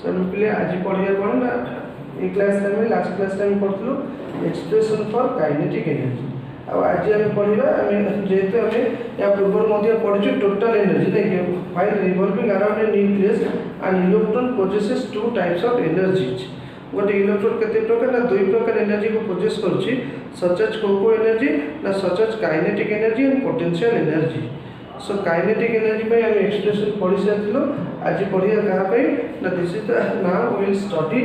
सो पिले आज पढ़िया कौन ना ये class time last class time पढ़ुँ एक्सप्रेशन फॉर काइनेटिक एनर्जी। आज आम पढ़ा जेहेतु आम या पूर्व पढ़ी टोटल एनर्जी देखिए while revolving around a nucleus and electron possesses two types of energies. गोटे इलेक्ट्रॉन केते प्रकार ना दुई प्रकार एनर्जी को पोजेस करुच्ची सच एज को एनर्जी ना such as kinetic energy and potential energy. So kinetic energy पे हम एक्सप्रेशन पढ़ी सारी आज पढ़िया क्या ना this is now we will study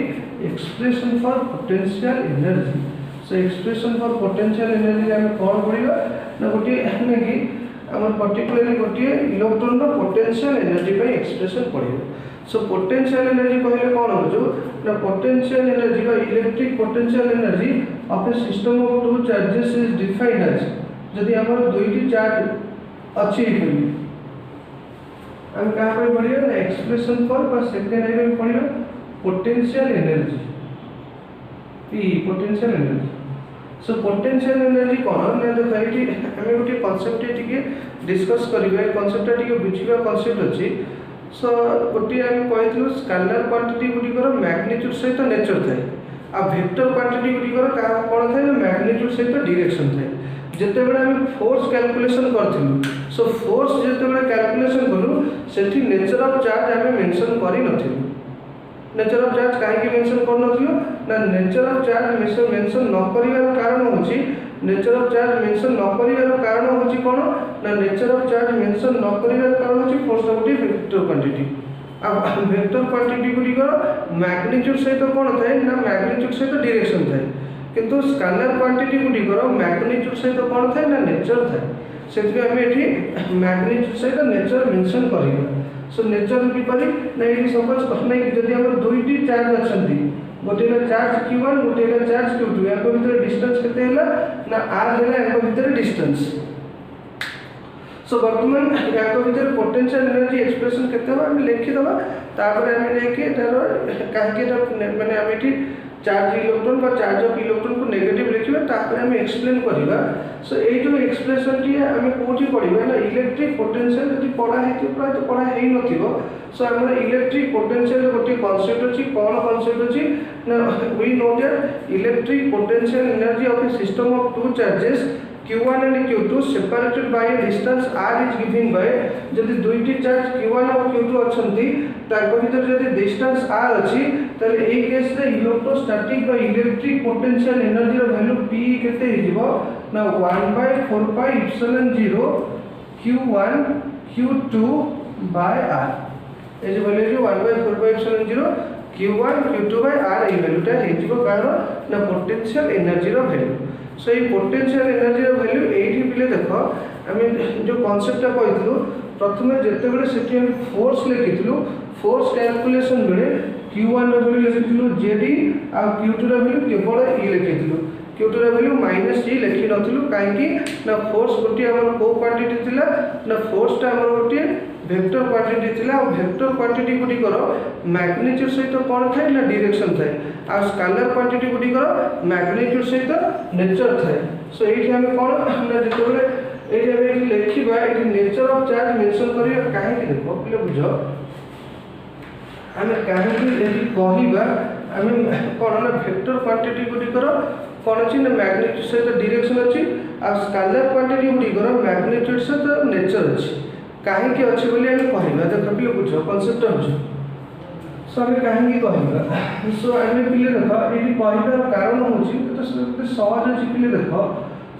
expression for potential energy. So expression for potential energy आम कौन पढ़ा ना गोटे कि आम पर्टिकुलरली गोटे इलेक्ट्रॉन पोटेंशियल एनर्जी पे एक्सप्रेशन पढ़ा। सो पोटेंशियल एनर्जी कहले कौन हो ना पोटेंशियल एनर्जी बा electric potential energy of a system of two charges is defined as जदि हमर दुईटी चार्ज अच्छी हम क्या पढ़िया ना एक्सप्रेशन फॉर बा सेकेंड आइए पढ़िया potential energy P potential energy. सो पोटेंशियल एनर्जी कौन ना देखो ये आम गोटे कनसेप्ट टी डिस्कस करिबा कनसेप्ट टी बुझा कनसेप्ट अच्छी। सो गोटे आम कही स्केलर क्वांटिटी गुड़िकर मैग्नीट्यूड सहित नेचर थाए आ वेक्टर क्वांटिटी गुड़िकर कौन थाए ना मैग्नीट्यूड सहित डायरेक्शन थाए। जिते बड़े आम फोर्स कैलकुलेशन करूँ सो फोर्स जिते बड़े कैलकुलेशन करूँ से नेचर ऑफ चार्ज आम मेंशन कर नेचर ऑफ चार्ज कहीं मेंशन कर ना नेचर ऑफ चार्ज मेंशन न कर कारण हूँ नेचर ऑफ चार्ज मेंशन न कर कारण हूँ कौन ना नेचर ऑफ चार्ज मेंशन न कर कारण हूँ फोर्स गोटे वेक्टर क्वांटिटी आ वेक्टर क्वांटिटी गुड़िकर मैग्नीट्यूड सहित कौन थाए ना मैग्नीट्यूड सहित डायरेक्शन थाए किंतु स्केलर क्वांटिटी गुड़िकर मैग्नीट्यूड सहित कौन थाए ना नेचर थाए से मैग्नीट्यूड सहित नेचर मेंशन करिबा। सो नेचर किपरि ना ये सपोज ना जदि हमर दुईटी चार्ज अच्छी गोटे चार्ज Q1 गोटे चार्ज Q2 या भीतर डिस्टेंस केते हैला ना r हैला या भीतर डिस्टेंस। सो वर्तमान या भीतर पोटेंशियल एनर्जी एक्सप्रेशन केते हो हम लिखि दबा तापर हम लेके तार काहे माने हम एठी चार्ज इलेक्ट्रॉन बा चार्ज ऑफ इलेक्ट्रॉन को नेगेटिव लिखिबा तापर हम एक्सप्लेन करिबा। सो ए जो एक्सप्रेशन टी हम कोठी पढिबा ना इलेक्ट्रिक पोटेंशियल जति पढा हेति प्राय तो पढा हेई नथिबो। सो हमर इलेक्ट्रिक पोटेंशियल गोटे कांसेप्ट अछि कोन कांसेप्ट अछि ना we know that electric potential energy of a system of two charges Q1 and Q2 separated by a distance r is given by जदि दुईटी चार्ज Q1 और Q2 अच्छी ताको भीतर जदि डिस्टेंस r अच्छी तले ए केस रे इलेक्ट्रोस्टैटिक बा इलेक्ट्रिक पोटेंशियल एनर्जी रो वैल्यू p केते हिजबो ना 1/4 pi epsilon 0 Q1 Q2 by r A J value 1/4 pi epsilon 0 Q1 Q2 by r ए वैल्यूटा हिजबो कारण ना पोटेंशियल एनर्जी रो वैल्यू। सो ये पोटेंशियल एनर्जी रो वैल्यू एठी पिले देखो आम जो कांसेप्टटा कहितलु प्रथमे जेते बेले सेठी हम फोर्स लिखितलु फोर्स कैलकुलेशन बेले Q1 रो वैल्यू लिखितलु Zd आ Q2 रो वैल्यू केवल E लिखितलु Q2 रो वैल्यू -E लिखि नथिलु काहेकि ना फोर्स गोटी हमर को क्वांटिटी थिला ना फोर्स ता हमर गोटी वेक्टर क्वांटिटी थिला वेक्टर क्वांटिटी गुडी करो मैग्नीट्यूड सहित कोन थाए ना डायरेक्शन थाए आ स्केलर क्वांटिटी गुडी करो मैग्नीट्यूड सहित नेचर थाए। सो एठी हम कोन ना जेतबे एठी हम लिखिबा एठी नेचर ऑफ चार्ज मेंशन करियो काहे कि देखो पहिले बुझो हम काहे कि एठी कहिबा हम कोन ना वेक्टर क्वांटिटी गुडी करो कोन अछि ना मैग्नीट्यूड सहित डायरेक्शन अछि आ स्केलर क्वांटिटी गुडी करो मैग्नीट्यूड सहित नेचर अछि काहे कि अछि बोली हम कहिबा देखो पहिले बुझो कांसेप्ट बुझो। सो हम काहे कि कहिबा सो हम पहिले देखो एठी कहिबार कारण होछि तो सहज अछि पहिले देखो।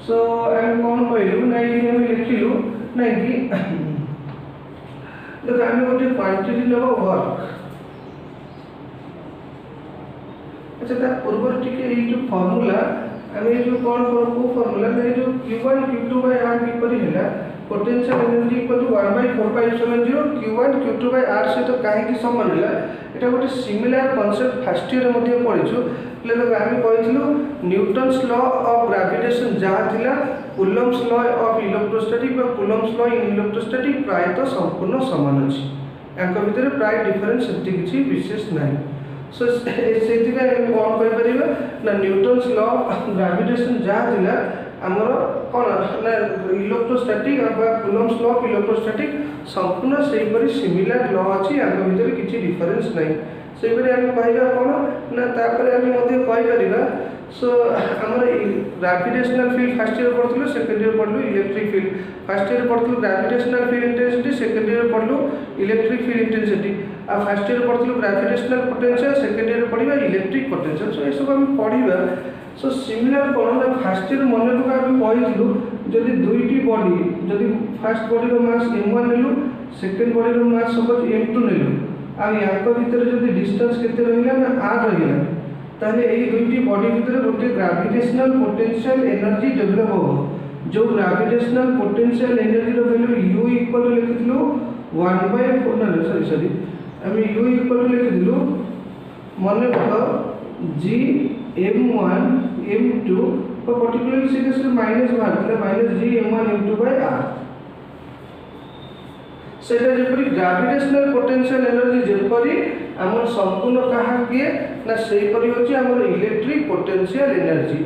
सो हम कोन कहलु ना एठी हम लिखिलु ना कि देखो हम गोटे क्वांटिटी लेबो वर्क अच्छा ता पूर्व टिके ए जो फार्मूला हम ए जो कोन को फार्मूला ना जो Q1 Q2 by r की परि हैला potential energy equal to 1/4 pi epsilon 0 Q1 Q2 by r से तो काहे की समान हैला एटा गोटे सिमिलर कांसेप्ट फर्स्ट ईयर मध्ये पढिछु ले लोग हम कहिथिलु न्यूटन्स लॉ ऑफ ग्रेविटेशन जहा थिला कूलम्ब्स लॉ ऑफ इलेक्ट्रोस्टैटिक और कूलम्ब्स लॉ इन इलेक्ट्रोस्टैटिक प्राय तो संपूर्ण समान अछि एंक भीतर प्राय डिफरेंस सेति किछि विशेष नाही। सो सेति का हम कोन कहि परिबा ना न्यूटन्स लॉ ऑफ ग्रेविटेशन जहा थिला हमर कोन ना इलेक्ट्रोस्टैटिक और कूलम्ब्स लॉ ऑफ इलेक्ट्रोस्टैटिक संपूर्ण सेहीपरि सिमिलर लॉ अछि आंक भितर किछि डिफरेंस नै सेहीपरि हम कहबा कोन ना तापर हम मध्ये कहि परिबा सो हमर ग्रेविटेशनल फील्ड फर्स्ट ईयर पढ़थुलो सेकंड ईयर पढ़लु इलेक्ट्रिक फील्ड फर्स्ट ईयर पढ़थुलो gravitational field intensity second year पढ़लु इलेक्ट्रिक फील्ड इंटेंसिटी आ फर्स्ट ईयर पढ़थुलो ग्रेविटेशनल पोटेंशियल सेकंड ईयर पढ़िबा इलेक्ट्रिक पोटेंशियल सो ए सब हम पढ़िबा सो सिमिलर कोन ना फर्स्ट ईयर मन को हम कहिलु जदि दुईटी बॉडी जदि फर्स्ट बॉडी रो मास m1 नेलु सेकंड बॉडी रो मास सपोज m2 नेलु आ याक भीतर जदि डिस्टेंस केते रहिला ना r रहिला ताले एई दुईटी बॉडी भीतर गोटे ग्रेविटेशनल पोटेंशियल एनर्जी डेवलप हो जो ग्रेविटेशनल पोटेंशियल एनर्जी रो वैल्यू u इक्वल लिखितलु 1/4 ना सॉरी हम u इक्वल लिखितलु माने को g m1 m2 तो पर्टिकुलरली से केस माइनस बाहर minus g m1 m2 by r सेटा जेपरि ग्रेविटेशनल पोटेंशियल एनर्जी जेपरि हमर संपूर्ण कहा के ना सेही परि होची हमर electric potential energy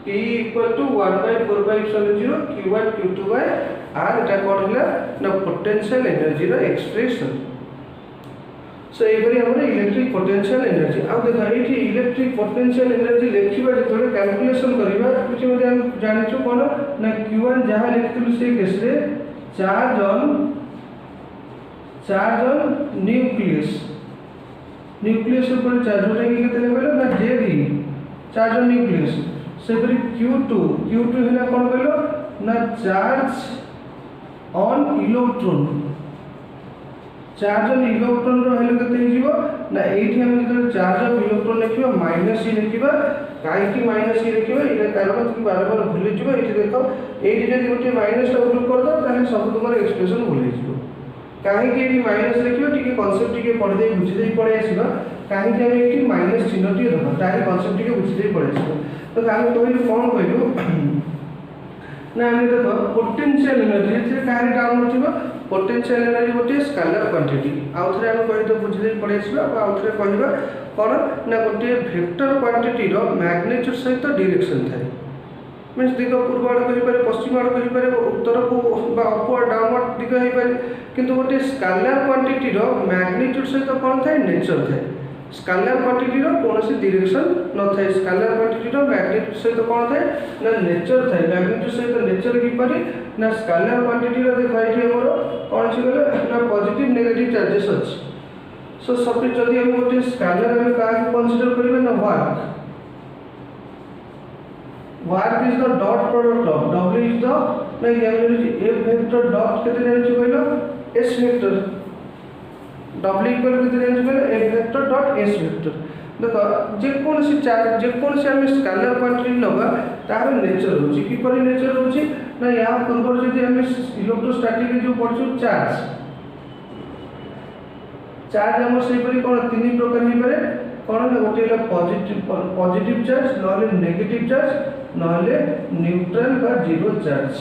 P equal to 1/4/0 q1 q2 by r एटा कोडला ना पोटेंशियल एनर्जी रो एक्सप्रेशन सो एपरि हमर इलेक्ट्रिक पोटेंशियल एनर्जी आ देखा एठी इलेक्ट्रिक पोटेंशियल एनर्जी लेखिबा जेतोले कैलकुलेशन करिबा किछि मध्ये हम जानिछु कोन ना q1 जहा लिखितलु से केस रे चार्ज ऑन न्यूक्लियस ऊपर चार्ज होता है केते लेवल ना जे चार्ज ऑन न्यूक्लियस से फिर q2 हैला कोन कहलो ना चार्ज ऑन इलेक्ट्रॉन रो हेले केते हिजिवो ना एठी हम जदि चार्ज ऑफ इलेक्ट्रॉन लिखिबा माइनस ही लिखिबा काई की माइनस ही लिखिबा इला कारण तुम बार बार भूल जिवो एठी देखो एठी जदि गोटे माइनस टा ग्रुप कर दो ताले सब तुमर एक्सप्रेशन भूल जिवो काहे कि एठी माइनस लिखिबो टिके कांसेप्ट टिके पढ दे बुझि दे पड़े आसीबा काहे कि हम एठी माइनस चिन्ह टिके दबा ताले कांसेप्ट टिके बुझि दे पड़े आसीबो तो हम कहलु कोन कहलु ना हम देखो पोटेंशियल एनर्जी एथे काहे डाउन होथिबो पोटेंशियल एनर्जी गोटे स्केलर क्वांटिटी आउ थरे हम कहि तो बुझि दे पड़े आसीबा आउ थरे कहबा कोन ना गोटे वेक्टर क्वांटिटी रो मैग्नीट्यूड सहित डायरेक्शन थाए मीन्स दिग पूर्व आड़ कहि पारे पश्चिम आड़ कहि पारे उत्तर को बा अपवर्ड डाउनवर्ड दिग हे पारे किंतु गोटे स्केलर क्वांटिटी रो मैग्नीट्यूड सहित कोन थाए नेचर थाए स्केलर क्वांटिटी रो कोनोसी डायरेक्शन न थाए स्केलर क्वांटिटी रो मैग्नीट्यूड सहित कोन थाए ना नेचर थाए मैग्नीट्यूड सहित नेचर कि पारे ना स्केलर क्वांटिटी रो देखाइठी हमरो कोन छि गले ना पॉजिटिव नेगेटिव चार्जेस अछि सो सपोज जदि हम गोटे स्केलर हम का कंसीडर करिवे ना work is the dot product of w is the like f vector dot केते रहै कहलो s वेक्टर w इक्वल केते रहै कहलो f vector dot s vector देखो जे कोनसी चार्ज जे कोनसी हम स्केलर क्वांटिटी नबा तार नेचर होची कि परि नेचर होची ना या पूर्व जदि हम इलेक्ट्रोस्टैटिक जो पढछु चार्ज हम सेही परि कोन तीन प्रकार हे पारे कोन ना गोटे पॉजिटिव चार्ज नले नेगेटिव चार्ज नले न्यूट्रल बा जीरो चार्ज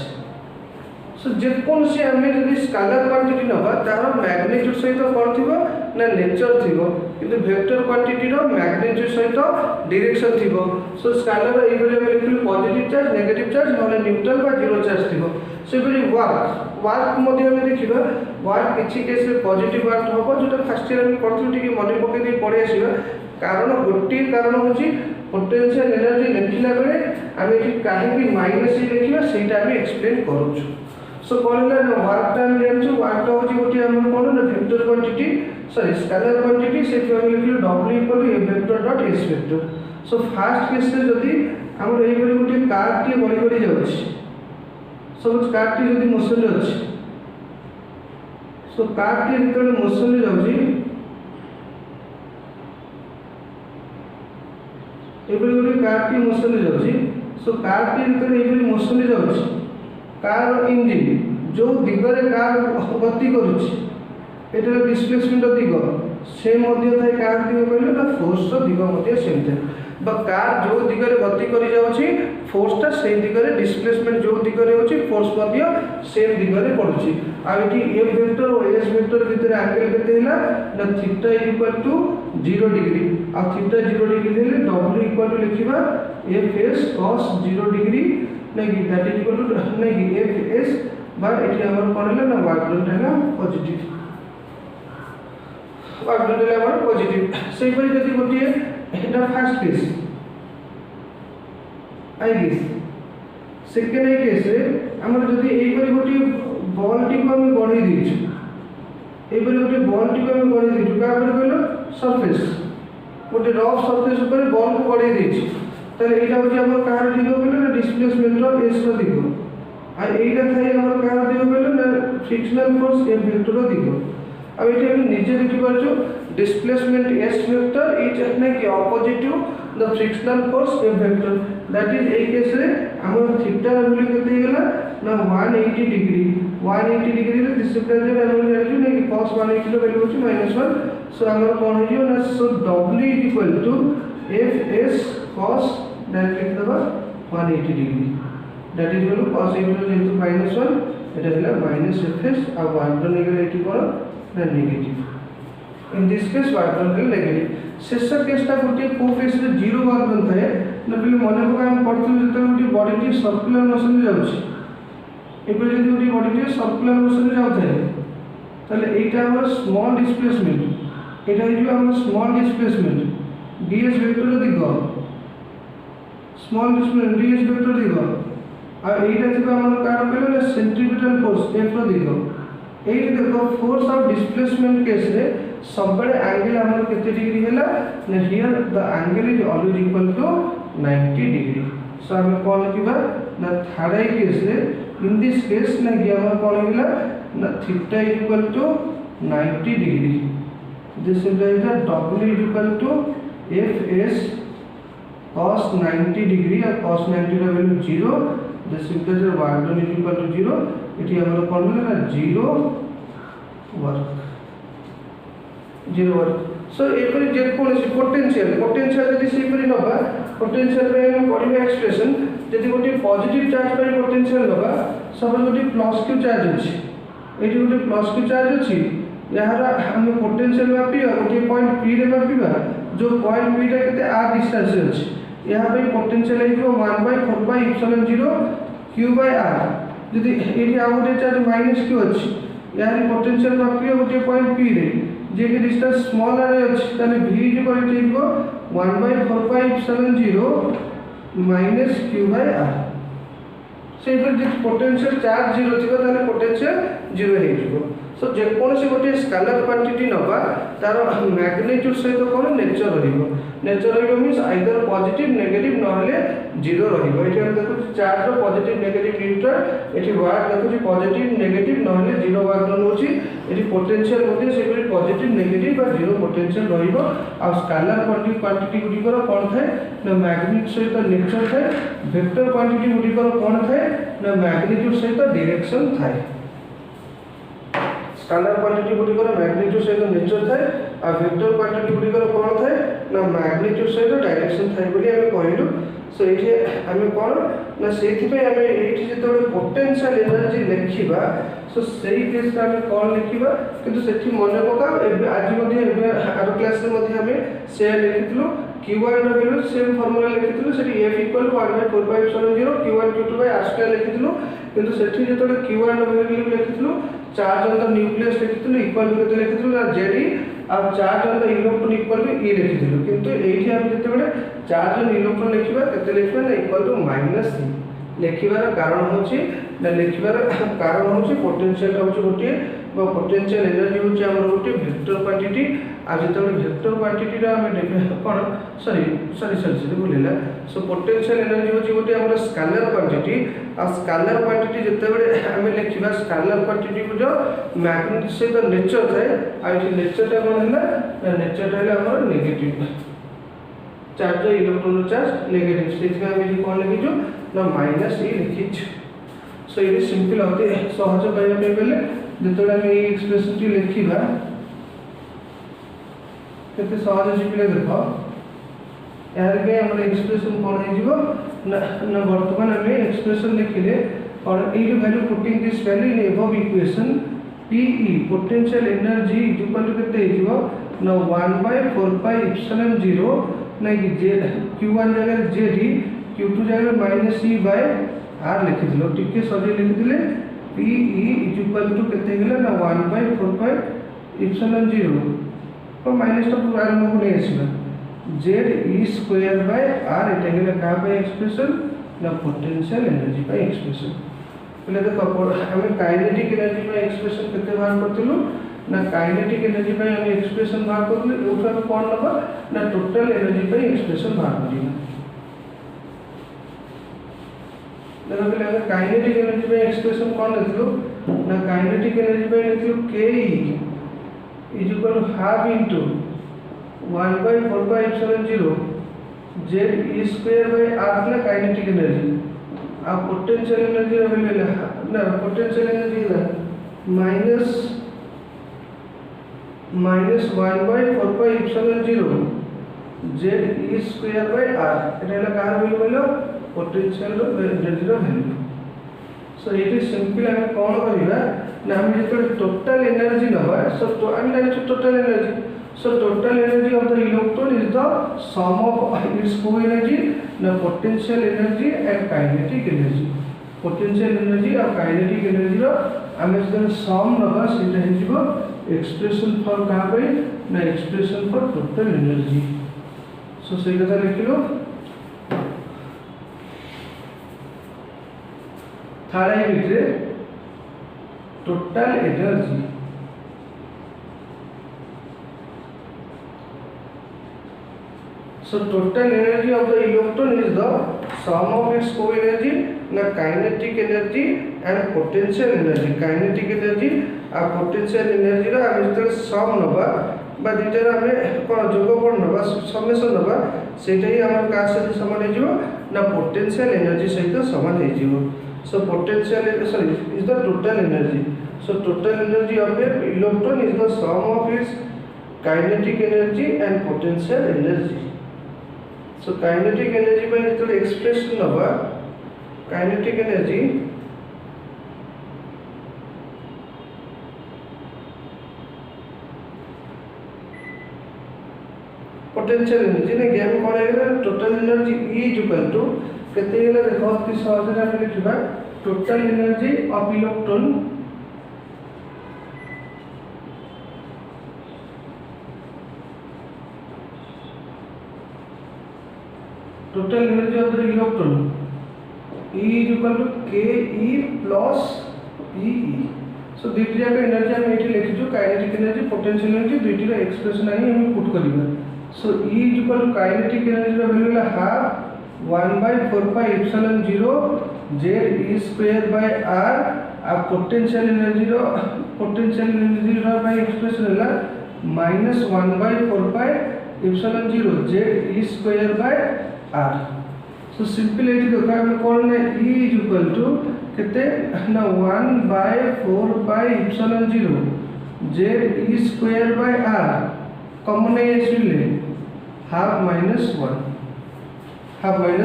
सो जे कोन से हमें यदि स्केलर क्वांटिटी नबा तार मैग्नीट्यूड सहित कोन थिबो ना नेचर थिबो किंतु वेक्टर क्वांटिटी रो मैग्नीट्यूड सहित डायरेक्शन थिबो सो स्केलर एबले हम लिखलु पॉजिटिव चार्ज नेगेटिव चार्ज नले न्यूट्रल बा जीरो चार्ज थिबो सो एबले वर्क मध्ये हम देखिबा वर्क किछि केस रे पॉजिटिव वर्क होबो जोटा फर्स्ट ईयर हम पढथु टिके मने पके दे पढे आसीबा कारण गोटी कारण होची पोटेंशियल एनर्जी लिखिला बेले हम एठी काहे कि माइनस ही लिखिबा सेटा हम एक्सप्लेन करूछु सो कोनला ना वर्क टाइम लेंछु वर्क होची गोटी हम कोन ना vector quantity sorry scalar quantity से हम लिखिलु w इक्वल टू f vector dot s vector so first case रे जदी हमर एई बेले गोटी कार टी बड़ी बड़ी जाउछि सपोज कार टी जदी मोशन रे अछि सो कार टी जेतले मोशन रे जाउछि एबले गोटे कार टी मोशन रे जाउछि सो कार टी जेतले एबले मोशन रे जाउछि कार इंजिन जो दिगरे कार गति करूछि एटा डिस्प्लेसमेंट दिग से मध्य थाए कार दिग कहले ना फोर्स रो दिग मध्य सेम थाए बा कार जो दिगरे गति करि जाउछि फोर्स ता से दिगरे डिस्प्लेसमेंट जो दिगरे होछि फोर्स मध्य सेम दिगरे पडुछि आ एठी f वेक्टर और s वेक्टर भीतर एंगल केते हैला ना थीटा इक्वल टू 0 डिग्री आ थीटा 0 डिग्री हेले w इक्वल टू लिखिबा fs cos 0 डिग्री नहीं दैट इज इक्वल टू नहीं fs बट ये हमर कोन है ना वर्क डन है पॉजिटिव वर्क डन है हमर पॉजिटिव सेही परि जदी गोटी एटा first case I guess second आई केस रे हमर जदी एई परि गोटी बॉल टी को हम बढ़ाई दिछु एई परि गोटी बॉल टी को हम बढ़ाई दिछु का पर कहलो सरफेस गोटे रफ सरफेस ऊपर बॉल को बढ़ाई दिछु ताले एटा होची हमर कार दिगो कहलो डिस्प्लेसमेंट रो एस रो दिगो आ एटा थाई हमर कार दिगो कहलो ना फ्रिक्शनल फोर्स ए वेक्टर रो दिगो अब एटा हम नीचे देखि पाछो डिस्प्लेसमेंट एस वेक्टर इज ना कि opposite to the frictional force a vector that is a case रे हमर थीटा वैल्यू केते गेला ना 180 डिग्री 180 डिग्री रे डिस्प्लेसमेंट हम जानि कि cos 180 रो वैल्यू होची -1 सो हमर कोन हो ना so w is equal to fs cos that लिख दबा 180 degree that is equal to cos 80 जेतु -1 एटा हैला -fs आ वर्क डन गेला एटी कोन ना negative in this case work done गेला नेगेटिव शेष केसटा गोटे को केस रे जीरो वर्क डन थाए ना पहिले मने पका हम पढथि जते गोटे बॉडी टी सर्कुलर मोशन रे जाउछि एबे जदी गोटे बॉडी टी सर्कुलर मोशन रे जाउथाय ताले एटा हमर स्मॉल डिस्प्लेसमेंट एटा हिजो हमर स्मॉल डिस्प्लेसमेंट ds वेक्टर दिगो स्मॉल डिस्प्लेसमेंट ds वेक्टर दिगो आ एटा थिबा हमर कार कहले ना सेंट्रीपिटल फोर्स f रो दिगो एटी देखो फोर्स ऑफ डिस्प्लेसमेंट केस रे सब बड़े एंगल हमर केते डिग्री हैला ना here the angle is always equal to 90 degree so हम कोन लिखबा ना थर्ड आई केस रे इन दिस केस ना कि हमर कोन हैला ना theta is equal to 90 degree this implies that w is equal to fs cos 90 degree और cos 90 रा value 0 this implies that work done is equal to 0 एटी हमर कोन हैला 0 वर्क 0 वर्क सो एपरि जे कोनसी पोटेंशियल जदी सेपरि नबा पोटेंशियल रे हम पढिबा एक्सप्रेशन जदी गोटे पॉजिटिव चार्ज पर पोटेंशियल नबा सब गोटे प्लस क्यू चार्ज अछि एटी गोटे प्लस क्यू चार्ज अछि यार हम पोटेंशियल मापिया गोटे पॉइंट p रे मापिबा जो पॉइंट p रे केते r डिस्टेंस अछि यहां पे पोटेंशियल इक्वल 1/4/0 q/r जदी एटी आ गोटे चार्ज -q अछि यार पोटेंशियल मापिया गोटे पॉइंट p रे जे के डिस्टेंस स्मॉल r अछि ताले v is equal to 1/4/0 -q/r से पर जे पोटेंशियल चार्ज 0 थिबा ताले पोटेंशियल 0 हे जिवो सो जे कोनसे गोटे स्केलर क्वांटिटी नबा तार मैग्नीट्यूड सहित कोन नेचर रहिबो नेचर रहिबो मींस आइदर पॉजिटिव नेगेटिव नहले 0 रहिबो एठी हम देखु चार्ज रो पॉजिटिव नेगेटिव न्यूट्रल एठी वर्क देखु पॉजिटिव नेगेटिव नहले 0 वर्क डन होची एठी पोटेंशियल होते से भी पॉजिटिव नेगेटिव बा 0 पोटेंशियल रहिबो आ स्केलर क्वांटिटी गुडी कर कोन थाए न मैग्नीट्यूड सहित नेचर थाए वेक्टर क्वांटिटी गुडी कर कोन थाए न मैग्नीट्यूड सहित डायरेक्शन थाए स्केलर क्वांटिटी गुडी कर मैग्नीट्यूड सहित नेचर थाए आ वेक्टर क्वांटिटी गुडी कर कोन थाए ना मैग्नीट्यूड सहित डायरेक्शन थाए बोली हम कहलु सो एठी हम कोन ना सेथि पे हम एठी जतो पोटेंशियल एनर्जी लिखिबा सो सेही केस रे हम कोन लिखिबा किंतु सेठी मने पका आज मध्ये आरो क्लास रे मध्ये हम से लिखितलु q1 रो वैल्यू सेम फार्मूला लिखितलु सेठी f = 1/4/0 q1 q2/r² लिखितलु किंतु सेठी जतो q1 रो वैल्यू लिखितलु चार्ज ऑन द न्यूक्लियस लिखितलु इक्वल टू केते लिखितलु ना z अब charge on the electron equal to e लिखितलु किंतु एठी हम जते बेले चार्ज ऑन इलेक्ट्रॉन लिखिबा केते लिखबा ना इक्वल टू -c लिखिबार कारण होची ना लिखिबार कारण होची पोटेंशियल होची गोटे बा पोटेंशियल एनर्जी होची हमर गोटे वेक्टर क्वांटिटी आ जते वेक्टर क्वांटिटी रा हम कोन सॉरी बोलिला सो पोटेंशियल एनर्जी होची गोटे हमर स्केलर क्वांटिटी आ स्केलर क्वांटिटी जते बेले हम लिखिबा स्केलर क्वांटिटी को जो मैग्नीट्यूड से तो नेचर थाए आ इठी नेचर ता कोन हैला नेचर ता हैला हमर negative charge electron charge negative सेति हम इठी कोन लिखिजो ना -e लिखिछ सो ये सिंपल होते सहज कहबा पे बेले जेतोला हम ई एक्सप्रेशन टी लिखिबा केते सहज सिंपल देखो यार के हमर एक्सप्रेशन कोन हे जिवो ना वर्तमान हम एक्सप्रेशन लिखिले और ए value putting this value in above equation pe potential energy is equal to केते हे जिवो ना 1/4/0 ना कि z q1 जगह z q2 जगह -e/r लिखि दिलो टिके सजे लिखि दिले p P E is equal to केते गेला ना 1/4πε0 और माइनस टू आरंभ को नहीं आसीबा Z e square by r एटा गेला का बाय एक्सप्रेशन ना पोटेंशियल एनर्जी बाय एक्सप्रेशन पहले देखो हमें काइनेटिक एनर्जी बाय एक्सप्रेशन केते बाहर करथिलु ना काइनेटिक एनर्जी बाय हम एक्सप्रेशन बाहर करथिलु ओटा में कोन नबा ना टोटल एनर्जी बाय एक्सप्रेशन बाहर करिना देखो पहले हम काइनेटिक एनर्जी बाय एक्सप्रेशन कोन लेथिलु ना काइनेटिक एनर्जी बाय लेथिलु K E is equal to half into 1/4πε0 Z e square by r ना काइनेटिक एनर्जी आ पोटेंशियल एनर्जी अवेलेबल है ना पोटेंशियल एनर्जी है minus 1/4πε0 Z e square by r एटा कार वैल्यू बोलो पोटेंशियल एनर्जी रो value so it is simple हम कोन करिबा ना हम जे टोटल एनर्जी नबा सो तो हम जानि total energy so total energy of the electron is the sum of its co-energy the potential energy and kinetic energy potential energy और kinetic energy रो हमें जब sum नबा सेटा हे जिवो expression for का भाई ना expression for total energy so सही कथा लिखिलो थाला यूनिट रे total energy so total energy of the electron is the sum of its co-energy na kinetic energy and potential energy kinetic energy और potential energy रा हम जब sum नबा बा दिटर हमें कोन जोगफल नबा समेशन नबा सेटा ही हमर का से समान हे जिवो ना potential energy सहित समान हे जिवो so potential sorry is the total energy so total energy of a electron is the sum of its kinetic energy and potential energy so kinetic energy by the expression of kinetic energy potential energy ने game cone Hella total energy E is equal to केते हेला देखो कि सहज रे हम लिखबा total energy of electron total energy of the electron E is equal to ke plus pe so दुईटी जाक energy हम एठी लिखिजु काइनेटिक एनर्जी पोटेंशियल एनर्जी दुईटी रा एक्सप्रेशन आनी हम पुट करिबा so E is equal to kinetic energy रा value ला half 1/4πε0 z e square by r आ पोटेंशियल एनर्जी रा बाय एक्सप्रेशन ला -1/4πε0 z e square by r so simple एठी देखा हम कोन ने E is equal to केते ना 1/4πε0 z e square by r common है इसलिए हाफ -1 रहेगा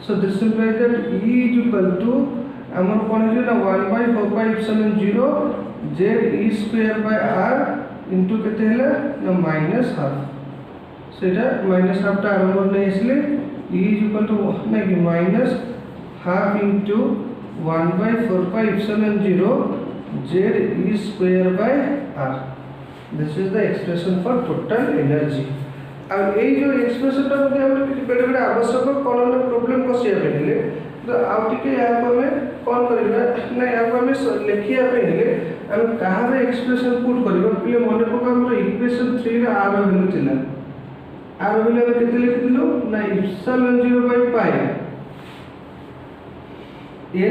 so this implies that E is equal to हमर कोन है ना 1/4πε0 z e square by r into केते हैला ना -1/2 सेटा -1/2 टा आरंभ नै इसलिए E is equal to ना कि -1/2 into 1/4πε0 z e square by r this is the expression for total energy अब ए जो एक्सप्रेशन टा मध्ये हम बेले बेले आवश्यक कोन प्रॉब्लम को से हेले तो आउ टिके या को हमें कोन करिबा ना या को हमें लिखिया पे हेले हम कहा रे एक्सप्रेशन पुट करिबा पहिले मने पका हमर इक्वेशन 3 रे r वैल्यू थिला r वैल्यू हम केते लिखिलु ना epsilon 0 by pi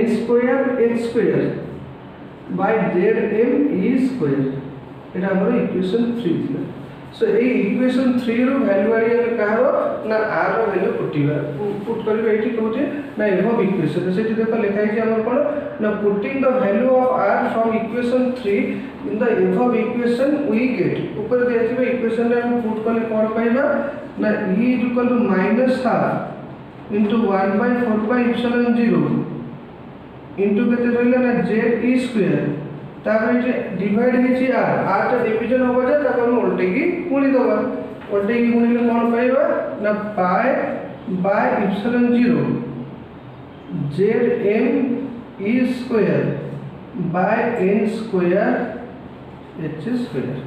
n square h square by zm e square एटा हमर इक्वेशन 3 थिला सो ए इक्वेशन 3 रो वैल्यू आरी कहारो ना r रो वैल्यू पुट करबे एठी कहूचे ना एभव इक्वेशन सेठी देखो लिखा है हमर कोन ना putting the value of r from equation 3 in the above equation we get ऊपर दियाथिबे इक्वेशन रे हम पुट करले कोन पाइबा ना e = -1/2 into 1/4πε0 into केते रहले ना z e स्क्वायर तापर जे डिवाइड हेची r टा डिवीजन होबा जे तापर हम उल्टे की गुणी दबा उल्टे की गुणीले कोन पाइबा ना pi by epsilon 0 zm e square bye n square h square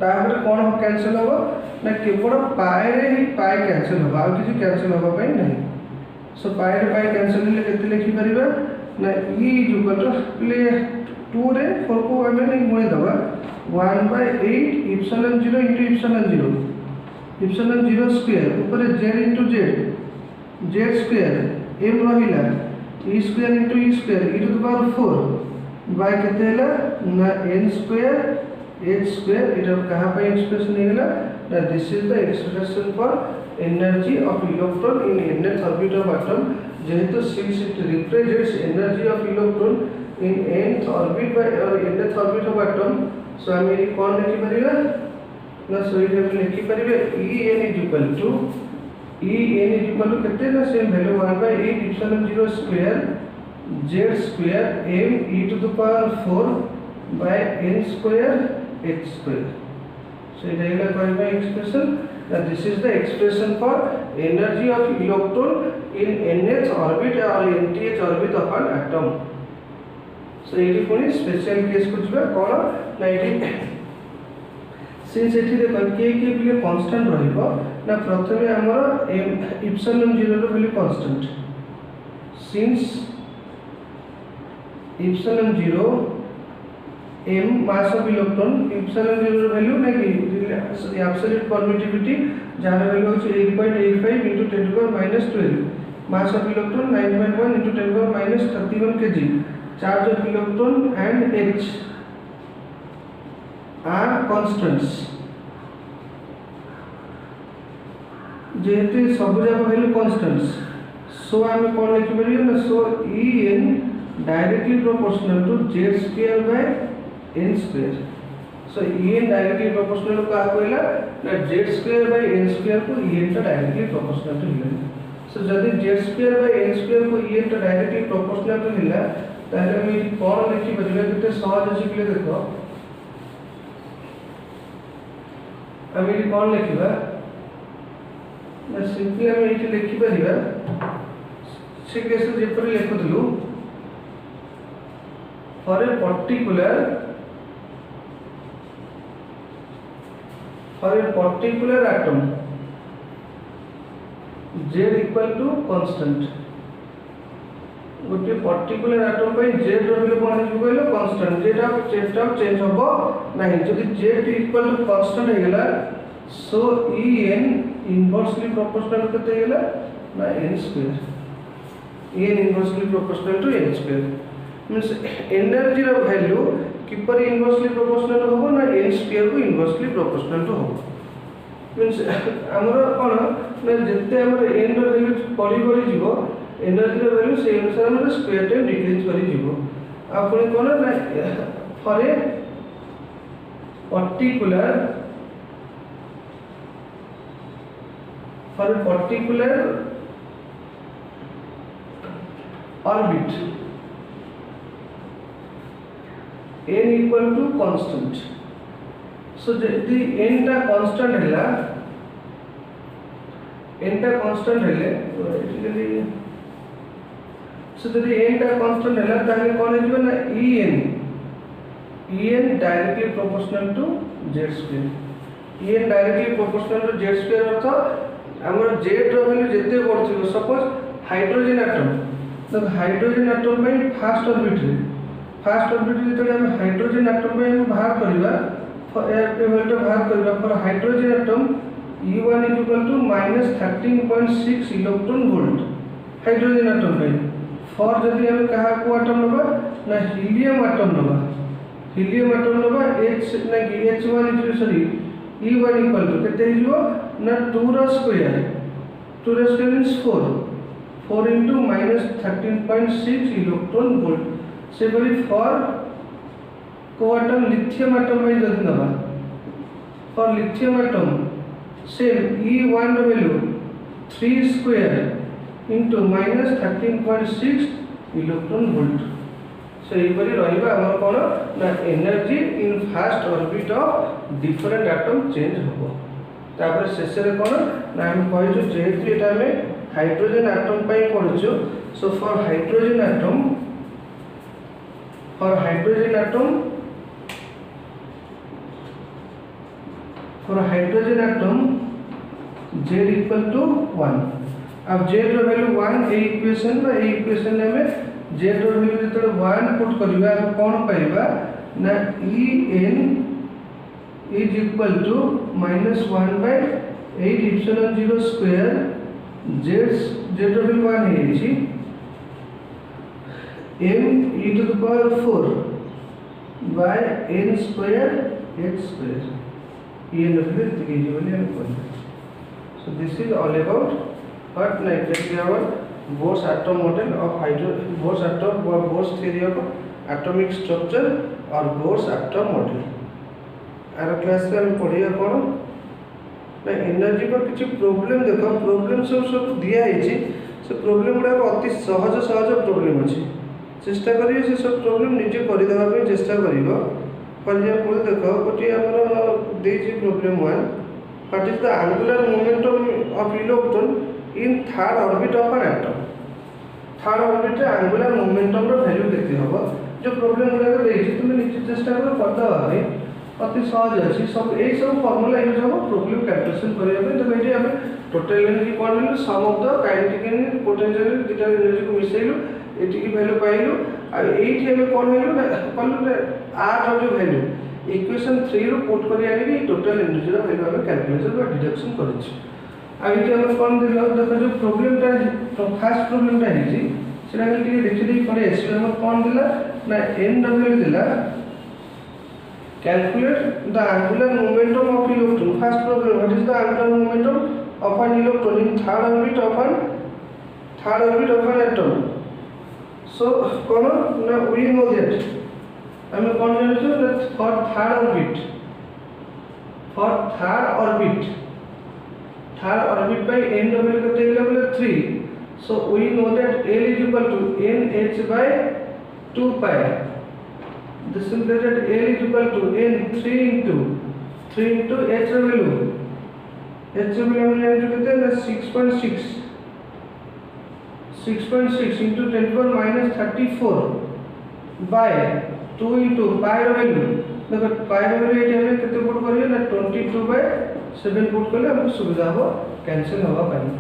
तापर कौन कैंसिल हम ना केवल पाए रे ही पाए कैंसिल हम आ किसी कैंसिल होबा पई नहीं सो पाए रे पाए कैंसिल ले केते लिखि परिबा ना e इक्वल टू प्ले 2 रे 4 को हमें नहीं गुणे दबा 1/8 इप्सिलॉन 0 into इप्सिलॉन 0 स्क्वायर ऊपर z into z square m रहिला e square into e square e to the power 4 by केते हला ना n स्क्वायर h स्क्वायर इटा कहा पे एक्सप्रेशन हेला that this is the expression for energy of electron in nth orbit of atom जेहेतु since it represents energy of electron in nth orbit by nth orbit of atom so हम ये कौन लिखि परिबा ना सो ये हम लिखि परिबे En is equal to कितने ना same value 1/8 epsilon 0 square z square m e to the power 4 by n square h square so it is the expression that this is the expression for energy of electron in nth orbit or nth orbit of an atom so it is one special case को जिबा कोन ना इटी since एठी देखो के लिए constant रहइबो ना प्रथमे हमर इप्सिलॉन 0 रो value constant since epsilon 0 m mass of electron epsilon 0 value na ki absolute permittivity jara value hoche 8.85 into 10 to the power minus 12 mass of electron 9.1 into 10 to the power minus 31 kg charge of electron and h are constants जेहेतु सब जगह value constants सो हम कोन लिखि परियो ना सो En directly proportional to z square by n square so En directly proportional का कहला ना z square by n square को En टा directly proportional to हिला so जदि z square by n square को En टा directly proportional to हिला ताले हम कोन लिखि बजले केते सहज अछि के देखो हम ये कोन लिखिबा ना सिंपली हम ये लिखि परिबा से केस जेपरि लिखुतलु for a particular atom z equal to constant गोटे पर्टिकुलर एटम पे z रो वैल्यू कोन हिजो कहलो कांस्टेंट जेटा चेंज होबो नाही जदि z इक्वल टू कांस्टेंट हे गेला सो En इनवर्सली प्रोपोर्शनल केते हे गेला ना n square En inversely proportional to n square means energy रो वैल्यू किपर इनवर्सली प्रोपोर्शनल होबो ना n स्क्वायर को इनवर्सली प्रोपोर्शनल टू होबो मींस हमर कोन ना जत्ते हमर n रो वैल्यू बढ़ी जीवो एनर्जी रो वैल्यू से अनुसार हमर स्क्वायर टाइम डिक्रीज करी जीवो आपण कोन ना for a particular orbit n equal to constant so the n टा constant हैला n टा constant हैले बेसिकली so the n टा constant हैला ताले कोन हिजो ना en directly proportional to z square en directly proportional to z square अर्थ हमर z रो वैल्यू जते बढ़थिबो सपोज हाइड्रोजन एटम तो हाइड्रोजन एटम में फर्स्ट ऑर्बिट रे फर्स्ट ऑर्बिट जेतले हम हाइड्रोजन एटम में बाहर करबा वैल्यू बाहर करबा पर hydrogen atom E1 -13.6 electron volt hydrogen atom में फॉर जदि हम कहा को एटम नबा ना हीलियम एटम नबा H ना कि H1 sorry E1 equal to केते हिजो ना 2 रो square means 4 into -13.6 electron volt से बड़ी फॉर क्वांटम लिथियम एटम में जदि नबा for lithium atom same E1 value 3 square into -13.6 electron volt से इपरि रहिबा हमर कोन ना energy in first orbit of different atom change होबो तापर शेष रे कोन ना हम कहिजो जेहेतु एटा में हाइड्रोजन एटम पई पढिजो सो for hydrogen atom for hydrogen atom z equal to 1. अब z रो वैल्यू 1 ए इक्वेशन में z रो वैल्यू जब 1 पुट करिवा कोन पाइबा ना En is equal to -1/8 epsilon 0 square z रो वैल्यू 1 है छी m e to the power 4 by n square x square ये नंबर दिए बोले हम बोल. So this is all about what like our Bohr's atom model of Bohr's atom or Bohr's theory of atomic structure or Bohr's atom model. आर class में हम पढ़िया कौन ना एनर्जी पर किसी प्रॉब्लम देखो प्रॉब्लम सब दिया है से प्रॉब्लम गुड़ा अति सहज प्रॉब्लम अच्छी चेष्टा करिए से सब प्रॉब्लम निजे करदेवा चेष्टा कर फॉर एग्जांपल देखो गोटे आमर देजी problem 1 what is the angular momentum of electron in third orbit of an atom third orbit रे एंगुलर मोमेंटम रो वैल्यू केते होबो जो प्रॉब्लम गुड़ा देजी तुम निजे चेष्टा करो करदेवा अति सहज अच्छी सब यही सब फॉर्मूला यूज हम प्रॉब्लम कैलकुलेशन करने तो ये आम टोटल एनर्जी कौन मिलू sum of the kinetic energy potential दुटा एनर्जी को मिसेलु एटी की वैल्यू पाइलु आ एठी हमें कौन वैल्यू कलु आर जो वैल्यू इक्वेशन 3 रो पुट करी आनी टोटल एनर्जी रो वैल्यू हम कैलकुलेशन बा डिडक्शन करिछि आ एठी हम कौन दिलो देखो जो प्रॉब्लमटा फर्स्ट प्रॉब्लमटा है सेटा के देखि दे पड़े एसबी हम कौन दिला ना एन डब्ल्यू दिला calculate the angular momentum of electron. First problem, what is the angular momentum of an electron in third orbit of an atom? So now we know that I am confident that for third orbit by n w level 3. So we know that L is equal to nh by 2 pi. This is that L is equal to n 3 into h value. H value हम जान चुके थे ना 6.6 into 10 power minus 34 by 2 into pi value. देखो pi value ये हमें कितने put करिए ना 22/7 पुट करें हमको सुविधा हो कैंसिल होगा पानी.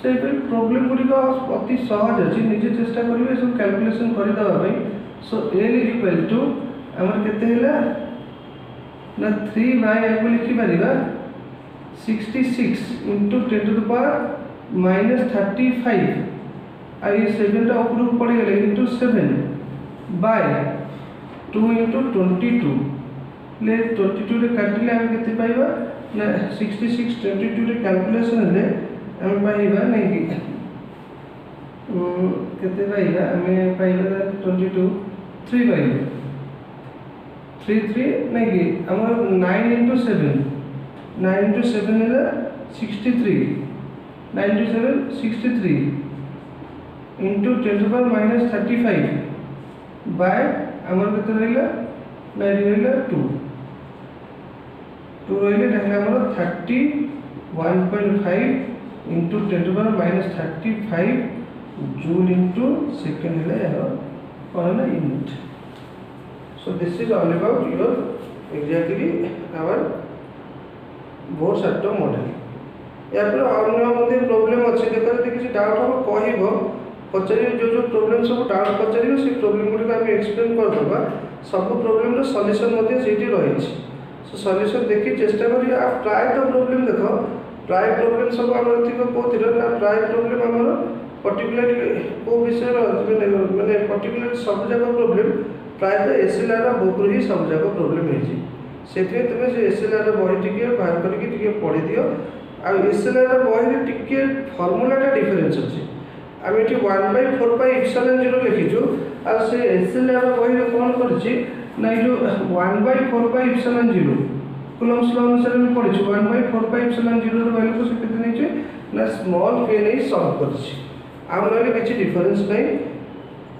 से फिर प्रॉब्लम गुड़ी का अति सहज अच्छी निजे चेष्टा करिए सब कैलकुलेशन करी दबा भाई. So L is equal to हमर केते हैला ना 3 by हमको लिखि परिबा 66 into 10 to the power minus 35 आई 7 टा ऊपर पड़ गेले into 7 by 2 into 22 ले 22 रे काटिले हम केते पाइबा ना 66 22 रे कैलकुलेशन ले हम पाइबा नहीं कि केते पाइबा हमें पाइबा 22 3 by 3 नहीं कि हमारा 9 into 7 is 63 9 into 7 63 into 10 to the power minus 35 by हमारा कितना रहेगा 9 रहेगा 2 रहेगा देखना हमारा 31.5 into 10 to the power minus 35 joule into second है यार on a unit. So this is all about your exactly our Bohr's atom model. या फिर अन्य मध्य प्रॉब्लम अच्छे देखो यदि किसी डाउट हम कहबो पचारि जो प्रॉब्लम सब डाउट पचारि से प्रॉब्लम गुडी का हम एक्सप्लेन कर दबा सब प्रॉब्लम रो सॉल्यूशन मध्य सेठी रही छी. सो सॉल्यूशन देखि चेष्टा करी आ प्राय तो प्रॉब्लम देखो प्राय प्रॉब्लम सब हमर थिको कोथिरो ना प्राय प्रॉब्लम हमर पर्टिकुलर को विषय माने पर्टिकुलर सब जगह प्रॉब्लम प्राय तो एसएलआर बुक रो ही सब जगह प्रॉब्लम है जी सेथे तमे से एसएलआर बही टिके बाहर करके टिके पढि दियो आ एसएलआर बही रे टिके फार्मूला टा डिफरेंस अछि हम एठी 1/4 पाई एप्सिलॉन 0 लिखिछु आ से एसएलआर बही रे कोन करछि ना जो 1/4 पाई एप्सिलॉन 0 कूलम्स लॉ अनुसार हम पढिछु 1/4 पाई एप्सिलॉन 0 रो वैल्यू को से कितने नीचे ना स्मॉल k नै सॉल्व करछि आम नले किछि डिफरेंस नै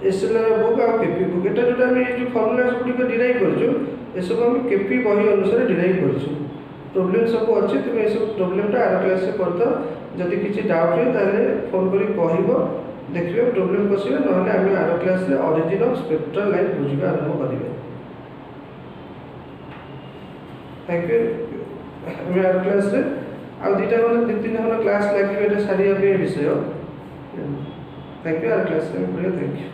एसएलआर बुक आ केपी बुक एटा जोटा हम जो फार्मूला सब को डिराइव करछु ए सब हम केपी बही अनुसार डिराइव करछु प्रॉब्लम सब अछि त ए सब प्रॉब्लम टा आर क्लास से करता जदि किछि डाउट है ताले फोन करी कहइबो देखिए प्रोब्लेम पशिबे नहले आम आर क्लास रे ऑरिजिन ऑफ स्पेक्ट्रल लाइट बुझा आरंभ करेंगे। Thank you. आम आर क्लास रे आ दुटा मतलब 2-3 घंटा क्लास लगे सारे विषय। Thank you. आर क्लास रे थैंक यू।